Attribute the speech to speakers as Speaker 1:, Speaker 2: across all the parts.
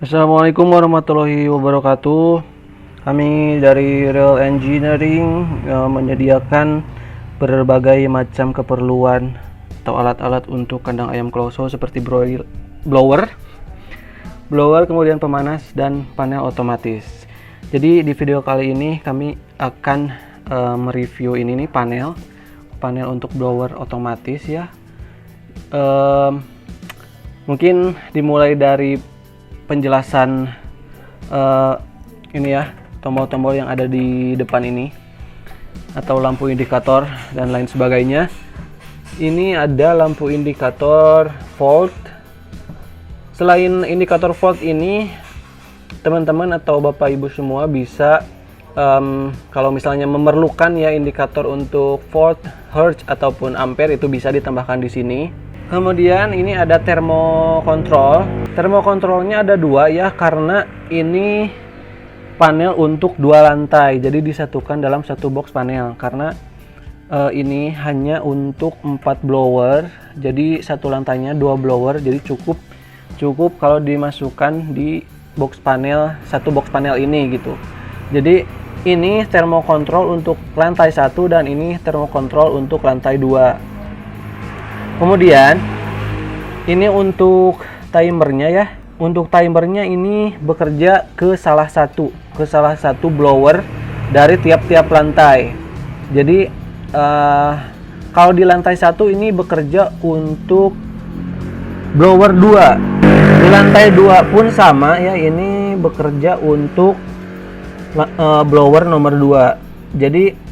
Speaker 1: Assalamualaikum warahmatullahi wabarakatuh. Kami dari Real Engineering menyediakan berbagai macam keperluan atau alat-alat untuk kandang ayam kloso seperti blower, kemudian pemanas dan panel otomatis. Jadi di video kali ini kami akan mereview ini nih panel untuk blower otomatis ya. Mungkin dimulai dari penjelasan ini ya, tombol-tombol yang ada di depan ini atau lampu indikator dan lain sebagainya. Ini ada lampu indikator volt. Selain indikator volt ini, teman-teman atau bapak ibu semua bisa kalau misalnya memerlukan ya indikator untuk volt, hertz ataupun ampere, itu bisa ditambahkan di sini. Kemudian ini ada termokontrol. Termokontrolnya ada dua ya, karena ini panel untuk dua lantai, jadi disatukan dalam satu box panel. Karena ini hanya untuk 4 blower, jadi satu lantainya 2 blower, jadi cukup kalau dimasukkan di box panel, satu box panel ini gitu. Jadi ini termokontrol untuk lantai 1 dan ini termokontrol untuk lantai 2. Kemudian ini untuk timernya ya. Untuk timernya ini bekerja ke salah satu blower dari tiap-tiap lantai. Jadi kalau di lantai 1 ini bekerja untuk blower 2. Di lantai 2 pun sama ya, ini bekerja untuk blower nomor 2. Jadi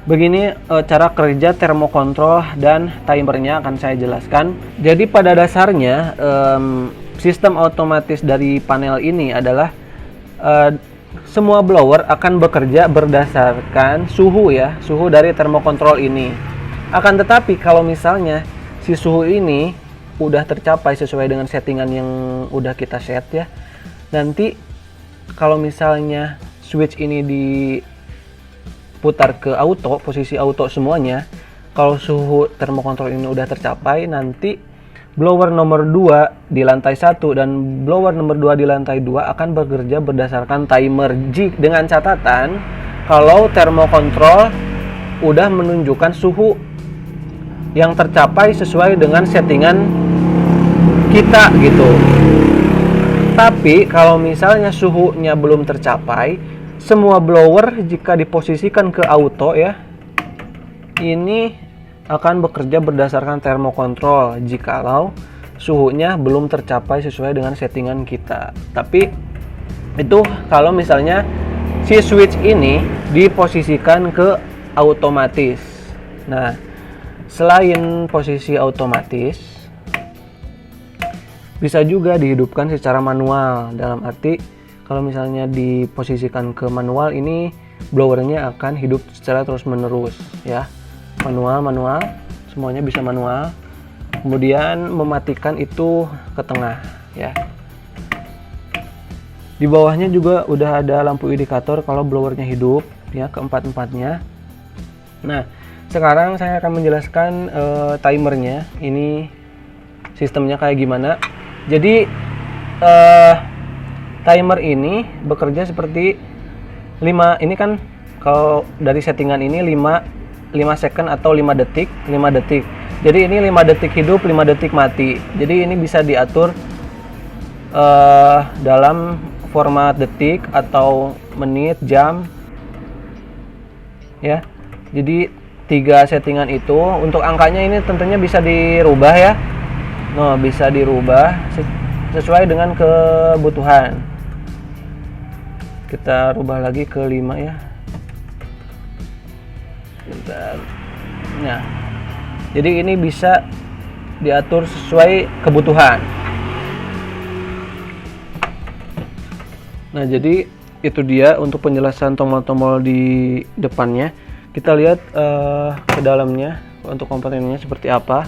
Speaker 1: begini cara kerja termokontrol dan timernya akan saya jelaskan. Jadi pada dasarnya sistem otomatis dari panel ini adalah semua blower akan bekerja berdasarkan suhu ya, suhu dari termokontrol ini. Akan tetapi kalau misalnya si suhu ini udah tercapai sesuai dengan settingan yang udah kita set ya, nanti kalau misalnya switch ini diputar ke auto, posisi auto semuanya, kalau suhu termokontrol ini udah tercapai, nanti blower nomor 2 di lantai 1 dan blower nomor 2 di lantai 2 akan bekerja berdasarkan timer, dengan catatan kalau termokontrol udah menunjukkan suhu yang tercapai sesuai dengan settingan kita gitu. Tapi kalau misalnya suhunya belum tercapai, semua blower jika diposisikan ke auto ya, ini akan bekerja berdasarkan termokontrol jikalau suhunya belum tercapai sesuai dengan settingan kita. Tapi itu kalau misalnya si switch ini diposisikan ke otomatis. Nah, selain posisi otomatis, bisa juga dihidupkan secara manual. Dalam arti kalau misalnya diposisikan ke manual, ini blowernya akan hidup secara terus menerus ya. Manual, semuanya bisa manual. Kemudian mematikan itu ke tengah ya. Di bawahnya juga udah ada lampu indikator kalau blowernya hidup ya, keempat-empatnya. Nah, sekarang saya akan menjelaskan timernya. Ini sistemnya kayak gimana. Jadi timer ini bekerja seperti 5, ini kan kalau dari settingan ini 5 second atau 5 detik. Jadi ini 5 detik hidup, 5 detik mati. Jadi ini bisa diatur dalam format detik atau menit, jam ya. Jadi 3 settingan itu. Untuk angkanya ini tentunya bisa dirubah ya. Nah, bisa dirubah sesuai dengan kebutuhan. Kita rubah lagi ke 5 ya. Bentar. Nah, jadi ini bisa diatur sesuai kebutuhan. Nah, jadi itu dia untuk penjelasan tombol-tombol di depannya. Kita lihat ke dalamnya untuk komponennya seperti apa.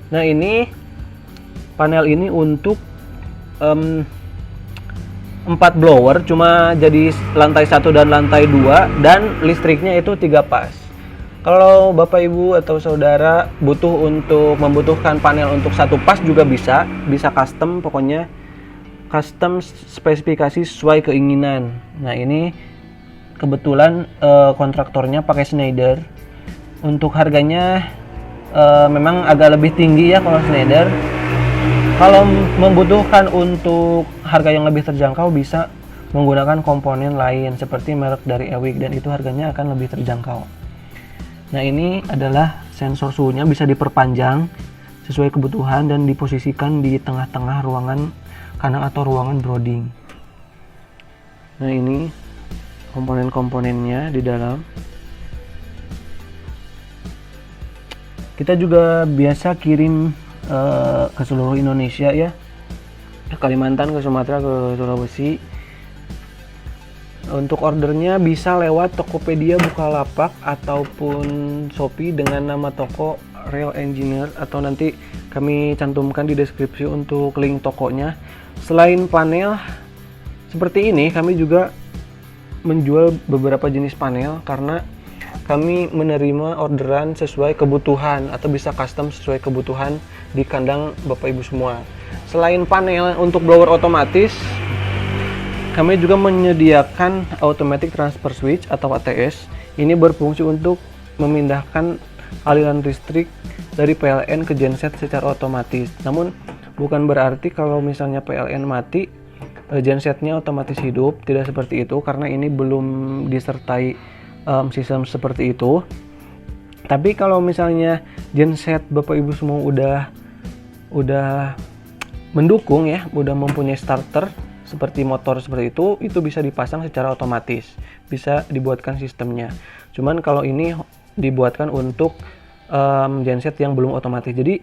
Speaker 1: Nah, ini panel ini untuk 4 blower, cuma jadi lantai 1 dan lantai 2, dan listriknya itu 3 pas. Kalau Bapak Ibu atau saudara membutuhkan panel untuk satu pas juga bisa custom, pokoknya custom spesifikasi sesuai keinginan. Nah, ini kebetulan kontraktornya pakai Schneider. Untuk harganya memang agak lebih tinggi ya kalau Schneider. Kalau membutuhkan untuk harga yang lebih terjangkau bisa menggunakan komponen lain seperti merek dari Ewig, dan itu harganya akan lebih terjangkau. Nah, ini adalah sensor suhunya, bisa diperpanjang sesuai kebutuhan dan diposisikan di tengah-tengah ruangan kanang atau ruangan brooding. Nah, ini komponen-komponennya di dalam. Kita juga biasa kirim ke seluruh Indonesia ya, ke Kalimantan, ke Sumatera, ke Sulawesi. Untuk ordernya bisa lewat Tokopedia, Bukalapak, ataupun Shopee dengan nama toko Real Engineer, atau nanti kami cantumkan di deskripsi untuk link tokonya. Selain panel seperti ini, kami juga menjual beberapa jenis panel karena kami menerima orderan sesuai kebutuhan atau bisa custom sesuai kebutuhan di kandang Bapak Ibu semua. Selain panel untuk blower otomatis, kami juga menyediakan automatic transfer switch atau ATS. Ini berfungsi untuk memindahkan aliran listrik dari PLN ke genset secara otomatis. Namun bukan berarti kalau misalnya PLN mati, gensetnya otomatis hidup. Tidak seperti itu, karena ini belum disertai sistem seperti itu. Tapi kalau misalnya genset Bapak Ibu semua udah mendukung ya, udah mempunyai starter seperti motor seperti itu bisa dipasang secara otomatis, bisa dibuatkan sistemnya. Cuman kalau ini dibuatkan untuk genset yang belum otomatis. Jadi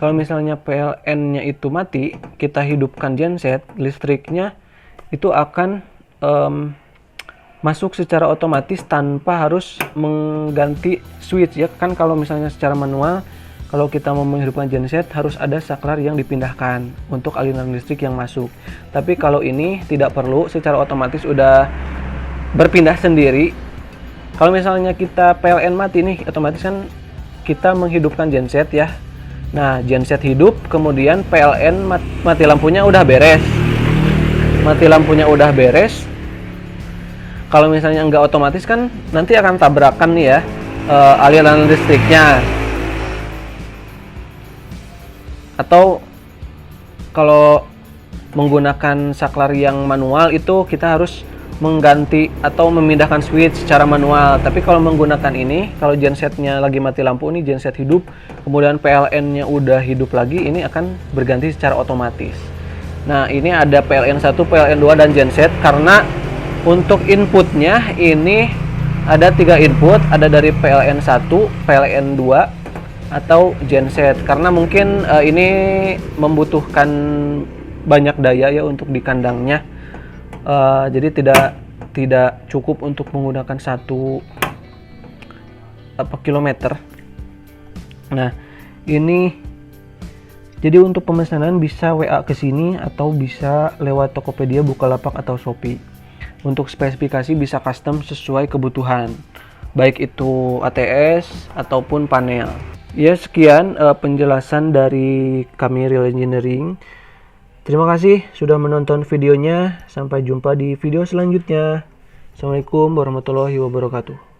Speaker 1: kalau misalnya PLN-nya itu mati, kita hidupkan genset, listriknya itu akan masuk secara otomatis tanpa harus mengganti switch ya. Kan kalau misalnya secara manual, kalau kita mau menghidupkan genset harus ada saklar yang dipindahkan untuk aliran listrik yang masuk. Tapi kalau ini tidak perlu, secara otomatis udah berpindah sendiri. Kalau misalnya kita PLN mati nih, otomatis kan kita menghidupkan genset ya. Nah, genset hidup, kemudian PLN mati lampunya udah beres. Mati lampunya udah beres. Kalau misalnya nggak otomatis kan nanti akan tabrakan nih ya aliran listriknya. Atau kalau menggunakan saklar yang manual itu kita harus mengganti atau memindahkan switch secara manual. Tapi kalau menggunakan ini, kalau gensetnya lagi mati lampu, ini genset hidup, kemudian PLN-nya udah hidup lagi, ini akan berganti secara otomatis. Nah, ini ada PLN 1, PLN 2, dan genset. Karena untuk inputnya ini ada 3 input, ada dari PLN 1, PLN 2, atau genset, karena mungkin ini membutuhkan banyak daya ya untuk di kandangnya, jadi tidak cukup untuk menggunakan 1 kilometer. Nah, ini jadi untuk pemesanan bisa WA ke sini atau bisa lewat Tokopedia, Bukalapak, atau Shopee. Untuk spesifikasi bisa custom sesuai kebutuhan, baik itu ATS ataupun panel. Ya, sekian penjelasan dari kami Real Engineering. Terima kasih sudah menonton videonya. Sampai jumpa di video selanjutnya. Assalamualaikum warahmatullahi wabarakatuh.